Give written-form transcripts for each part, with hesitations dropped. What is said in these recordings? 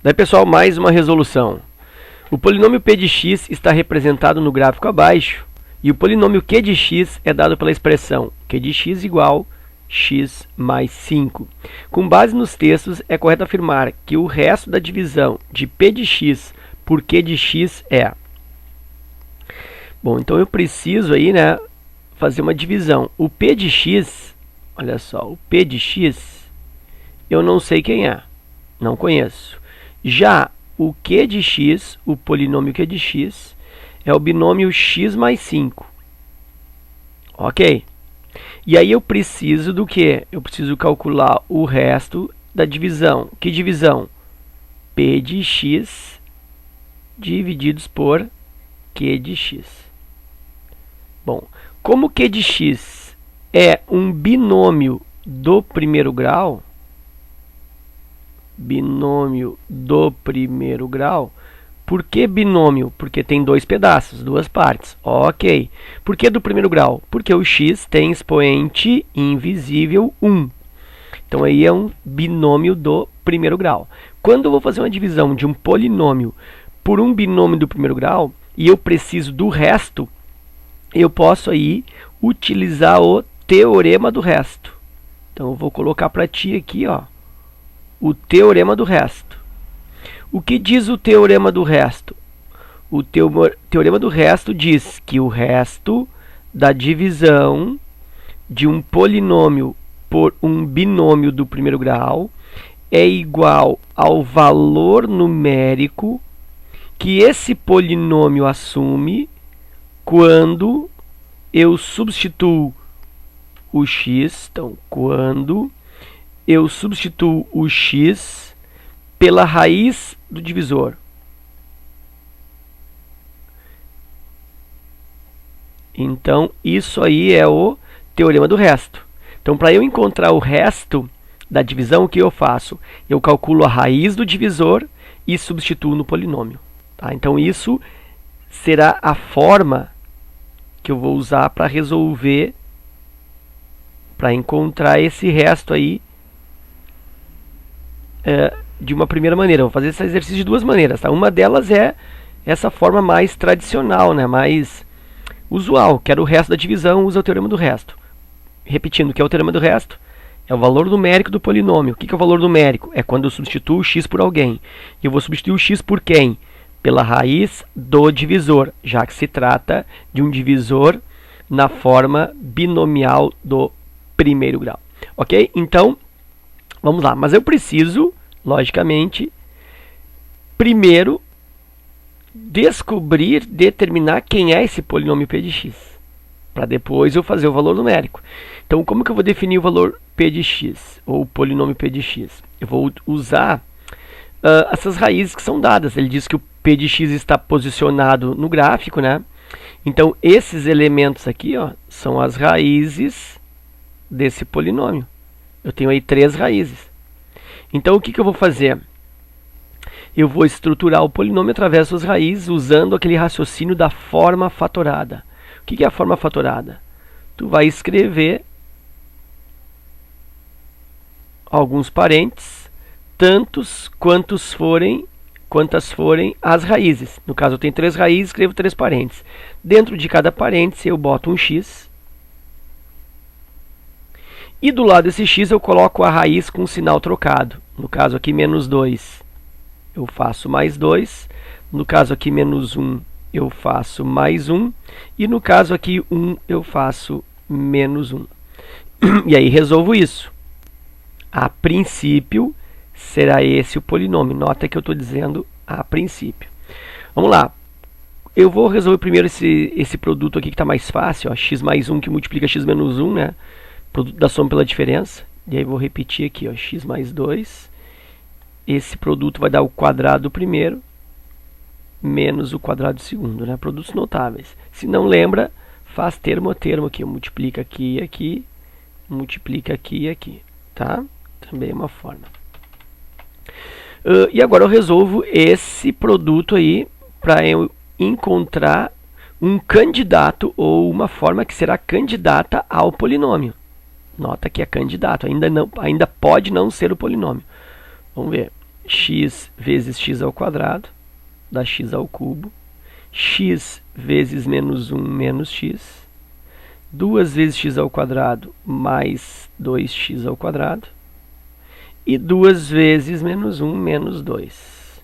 Daí, pessoal, mais uma resolução. O polinômio p de x está representado no gráfico abaixo e o polinômio q de x é dado pela expressão q de x igual x mais 5. Com base nos textos, é correto afirmar que o resto da divisão de p de x por q de x é... Bom, então eu preciso aí, né, fazer uma divisão. O p de x, olha só, o p de x, eu não sei quem é, não conheço. Já o q de x, o polinômio q de x, é o binômio x mais 5. Ok? E aí eu preciso do quê? Eu preciso calcular o resto da divisão. Que divisão? P de x divididos por q de x. Bom, como q de x é um binômio do primeiro grau, por que binômio? Porque tem dois pedaços, duas partes. Ok. Por que do primeiro grau? Porque o x tem expoente invisível 1. Então aí é um binômio do primeiro grau. Quando eu vou fazer uma divisão de um polinômio por um binômio do primeiro grau, e eu preciso do resto, eu posso aí utilizar o teorema do resto. Então eu vou colocar para ti aqui, ó, o teorema do resto. O que diz o teorema do resto? O teorema do resto diz que o resto da divisão de um polinômio por um binômio do primeiro grau é igual ao valor numérico que esse polinômio assume quando eu substituo o x. Então, quando eu substituo o x pela raiz do divisor. Então, isso aí é o teorema do resto. Então, para eu encontrar o resto da divisão, o que eu faço? Eu calculo a raiz do divisor e substituo no polinômio. Tá? Então, isso será a forma que eu vou usar para resolver, para encontrar esse resto aí de uma primeira maneira. Eu vou fazer esse exercício de duas maneiras. Tá? Uma delas é essa forma mais tradicional, né? Mais usual, que era o resto da divisão, usa o teorema do resto. Repetindo, o que é o teorema do resto? É o valor numérico do polinômio. O que é o valor numérico? É quando eu substituo o x por alguém. E eu vou substituir o x por quem? Pela raiz do divisor, já que se trata de um divisor na forma binomial do primeiro grau. Ok? Então, vamos lá. Mas eu preciso, logicamente, primeiro determinar quem é esse polinômio p de x, para depois eu fazer o valor numérico. Então, como que eu vou definir o valor p de x, ou o polinômio p de x? Eu vou usar essas raízes que são dadas. Ele diz que o p de x está posicionado no gráfico, né? Então, esses elementos aqui, ó, são as raízes desse polinômio. Eu tenho aí 3 raízes. Então, o que eu vou fazer? Eu vou estruturar o polinômio através das suas raízes, usando aquele raciocínio da forma fatorada. O que é a forma fatorada? Tu vai escrever alguns parênteses, tantos quantas forem as raízes. No caso, eu tenho 3 raízes, escrevo 3 parênteses. Dentro de cada parêntese, eu boto um x. E do lado desse x, eu coloco a raiz com o sinal trocado. No caso aqui, menos 2, eu faço mais 2. No caso aqui, menos 1, eu faço mais 1. E no caso aqui, 1, eu faço menos 1. E aí, resolvo isso. A princípio, será esse o polinômio. Nota que eu estou dizendo a princípio. Vamos lá. Eu vou resolver primeiro esse produto aqui que está mais fácil. Ó, x mais 1 que multiplica x menos 1, né? Produto da soma pela diferença. E aí vou repetir aqui, ó, x mais 2. Esse produto vai dar o quadrado do primeiro menos o quadrado do segundo, né? Produtos notáveis. Se não lembra, faz termo a termo aqui. Multiplica aqui e aqui. Multiplica aqui e aqui. Tá? Também é uma forma. E agora eu resolvo esse produto aí para eu encontrar um candidato ou uma forma que será candidata ao polinômio. Nota que é candidato, ainda pode não ser o polinômio. Vamos ver. x vezes x ao quadrado, dá x ao cubo. X vezes menos 1 menos x. 2 vezes x ao quadrado mais 2x ao quadrado. E 2 vezes menos 1 menos 2.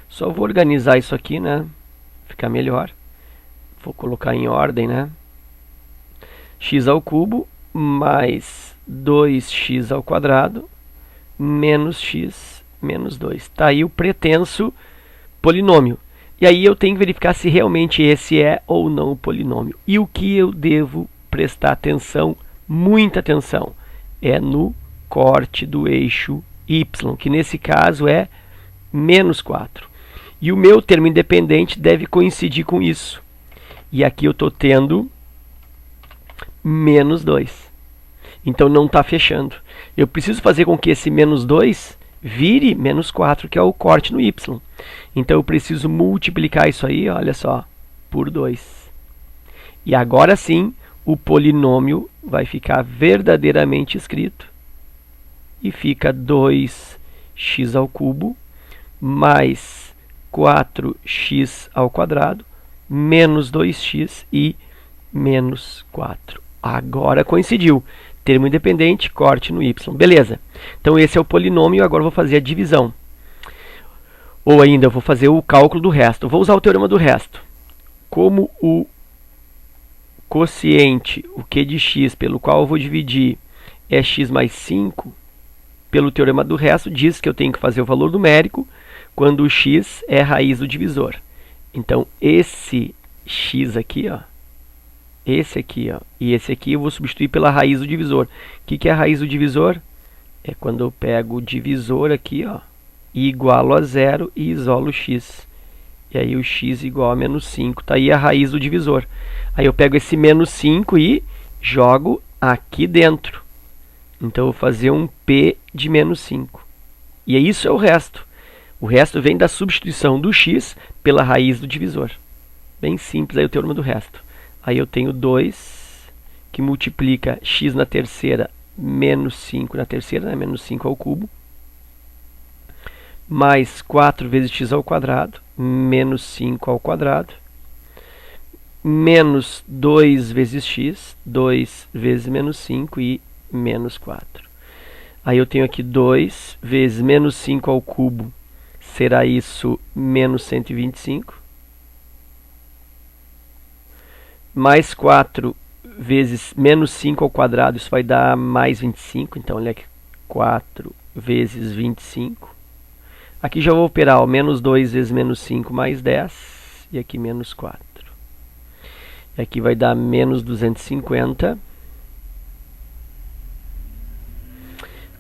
Só vou organizar isso aqui, né? Ficar melhor. Vou colocar em ordem, né? X ao cubo mais 2x ao quadrado menos x menos 2. Está aí o pretenso polinômio. E aí eu tenho que verificar se realmente esse é ou não o polinômio. E o que eu devo prestar atenção, muita atenção, é no corte do eixo y, que nesse caso é menos 4. E o meu termo independente deve coincidir com isso. E aqui eu estou tendo menos 2. Então não está fechando. Eu preciso fazer com que esse menos 2 vire menos 4, que é o corte no y. Então eu preciso multiplicar isso aí, olha só, por 2. E agora sim, o polinômio vai ficar verdadeiramente escrito. E fica 2x ao cubo mais 4x ao quadrado menos 2x e menos 4. Agora coincidiu. Termo independente, corte no y. Beleza. Então esse é o polinômio, agora eu vou fazer a divisão. Ou ainda eu vou fazer o cálculo do resto. Vou usar o teorema do resto. Como o quociente, o q de x, pelo qual eu vou dividir, é x mais 5, pelo teorema do resto, diz que eu tenho que fazer o valor numérico quando o x é a raiz do divisor. Então, esse x aqui, ó, esse aqui, ó, e esse aqui eu vou substituir pela raiz do divisor. O que é a raiz do divisor? É quando eu pego o divisor aqui, ó, e igualo a 0 e isolo o x. E aí o x igual a menos 5. Está aí a raiz do divisor. Aí eu pego esse menos 5 e jogo aqui dentro. Então eu vou fazer um p de menos 5. E isso é o resto. O resto vem da substituição do x pela raiz do divisor. Bem simples aí o teorema do resto. Aí eu tenho 2, que multiplica x na terceira, menos 5 na terceira, né? Menos 5 ao cubo. Mais 4 vezes x ao quadrado, menos 5 ao quadrado. Menos 2 vezes x, 2 vezes menos 5 e menos 4. Aí eu tenho aqui 2 vezes menos 5 ao cubo, será isso menos 125. Mais 4 vezes menos 5 ao quadrado, isso vai dar mais 25. Então, olha aqui, 4 vezes 25. Aqui já vou operar, ó, menos 2 vezes menos 5 mais 10. E aqui menos 4. E aqui vai dar menos 250.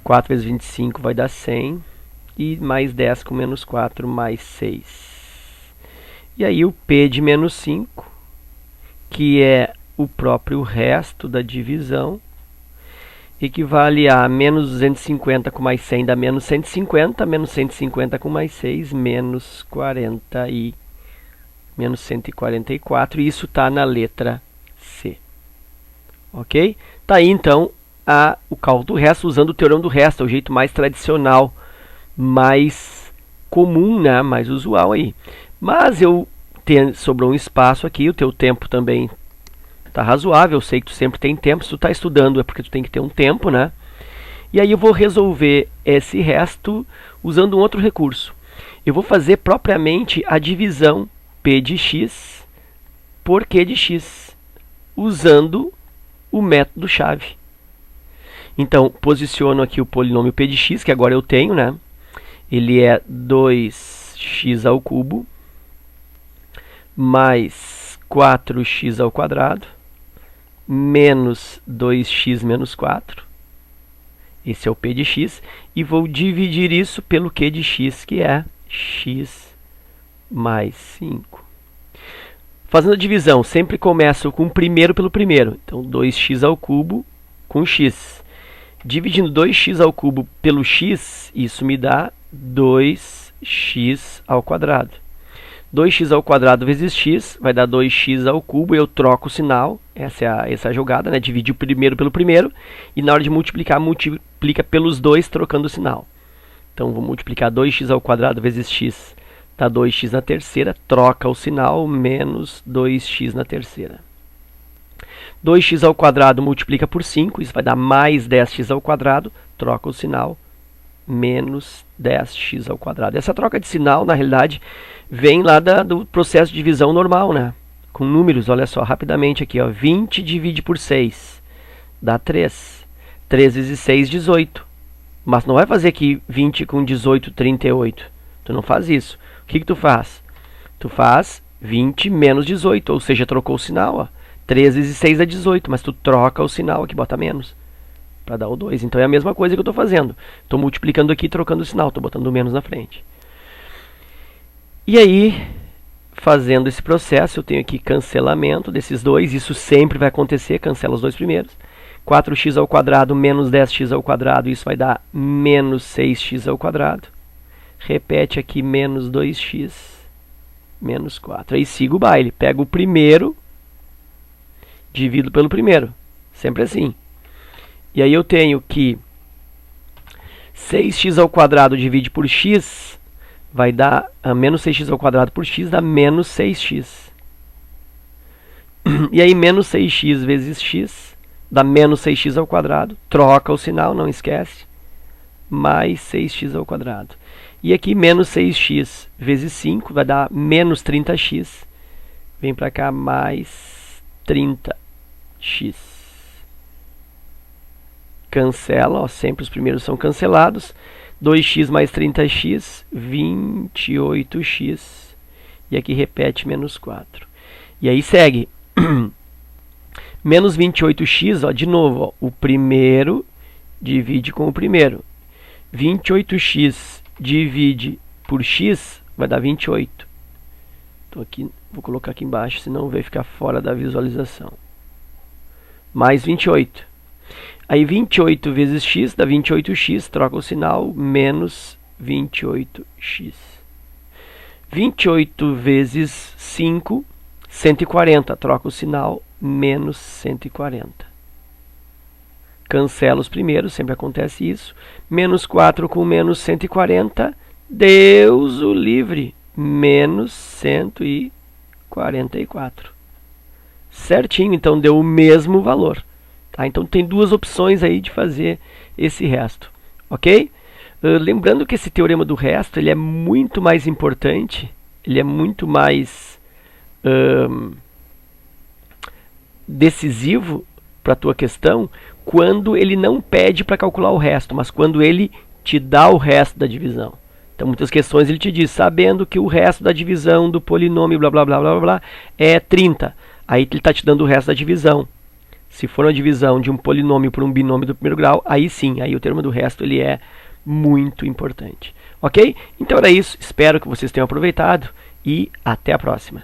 4 vezes 25 vai dar 100. E mais 10 com menos 4, mais 6. E aí o P de menos 5, que é o próprio resto da divisão, equivale a menos 250 com mais 100 dá menos 150, menos 150 com mais 6, menos 40 e menos 144, e isso está na letra C. Ok? Está aí então o cálculo do resto usando o teorema do resto, é o jeito mais tradicional, mais comum, né? Mais usual aí. Mas sobrou um espaço aqui, o teu tempo também está razoável, eu sei que tu sempre tem tempo, se tu está estudando é porque tu tem que ter um tempo, né? E aí eu vou resolver esse resto usando um outro recurso. Eu vou fazer propriamente a divisão P de x por Q de x, usando o método-chave. Então, posiciono aqui o polinômio P de x, que agora eu tenho, né? Ele é 2x ao cubo mais 4x ao quadrado menos 2x menos 4. Esse é o P de x. E vou dividir isso pelo Q de x, que é x mais 5. Fazendo a divisão, sempre começo com o primeiro pelo primeiro. Então, 2x ao cubo com x. Dividindo 2x ao cubo pelo x, isso me dá 2x ao quadrado. 2x ao quadrado vezes x vai dar 2x ao cubo, eu troco o sinal, essa é a jogada, né? Divide o primeiro pelo primeiro, e na hora de multiplicar, multiplica pelos dois, trocando o sinal. Então, vou multiplicar 2x ao quadrado vezes x, dá 2x na terceira, troca o sinal, menos 2x na terceira. 2x ao quadrado multiplica por 5, isso vai dar mais 10x ao quadrado, troca o sinal, menos 10x ao quadrado. Essa troca de sinal, na realidade, vem lá do processo de divisão normal, né? Com números, olha só, rapidamente aqui, ó, 20 divide por 6, dá 3. 3 vezes 6, 18. Mas não vai fazer aqui 20 com 18, 38. Tu não faz isso. O que tu faz? Tu faz 20 menos 18, ou seja, trocou o sinal, ó. 3 vezes 6 é 18, mas tu troca o sinal aqui, bota menos, para dar o 2. Então é a mesma coisa que eu estou fazendo. Estou multiplicando aqui, trocando o sinal, estou botando o menos na frente. E aí, fazendo esse processo, eu tenho aqui cancelamento desses dois. Isso sempre vai acontecer, cancela os dois primeiros. 4x ao quadrado menos 10x ao quadrado, isso vai dar menos 6x ao quadrado. Repete aqui, menos 2x, menos 4. Aí siga o baile, pega o primeiro, divido pelo primeiro, sempre assim. E aí eu tenho que 6x ao quadrado divide por x, vai dar menos 6x ao quadrado por x, dá menos 6x. E aí menos 6x vezes x, dá menos 6x ao quadrado, troca o sinal, não esquece, mais 6x ao quadrado. E aqui menos 6x vezes 5 vai dar menos 30x, vem para cá mais 30x. Cancela, ó, sempre os primeiros são cancelados. 2x mais 30x, 28x. E aqui repete menos 4. E aí segue. Menos 28x, ó, de novo, ó, o primeiro divide com o primeiro. 28x divide por x vai dar 28. Então aqui, vou colocar aqui embaixo, senão vai ficar fora da visualização. Mais 28. Aí 28 vezes x dá 28x, troca o sinal, menos 28x. 28 vezes 5, 140, troca o sinal, menos 140. Cancela os primeiros, sempre acontece isso. Menos 4 com menos 140, Deus o livre, menos 144. Certinho, então deu o mesmo valor. Tá? Então tem duas opções aí de fazer esse resto, ok? Lembrando que esse teorema do resto ele é muito mais importante, ele é muito mais decisivo para a tua questão quando ele não pede para calcular o resto, mas quando ele te dá o resto da divisão. Então, muitas questões ele te diz, sabendo que o resto da divisão do polinômio blá blá blá blá blá é 30. Aí ele está te dando o resto da divisão. Se for uma divisão de um polinômio por um binômio do primeiro grau, aí sim, aí o termo do resto ele é muito importante. Ok? Então era isso, espero que vocês tenham aproveitado e até a próxima.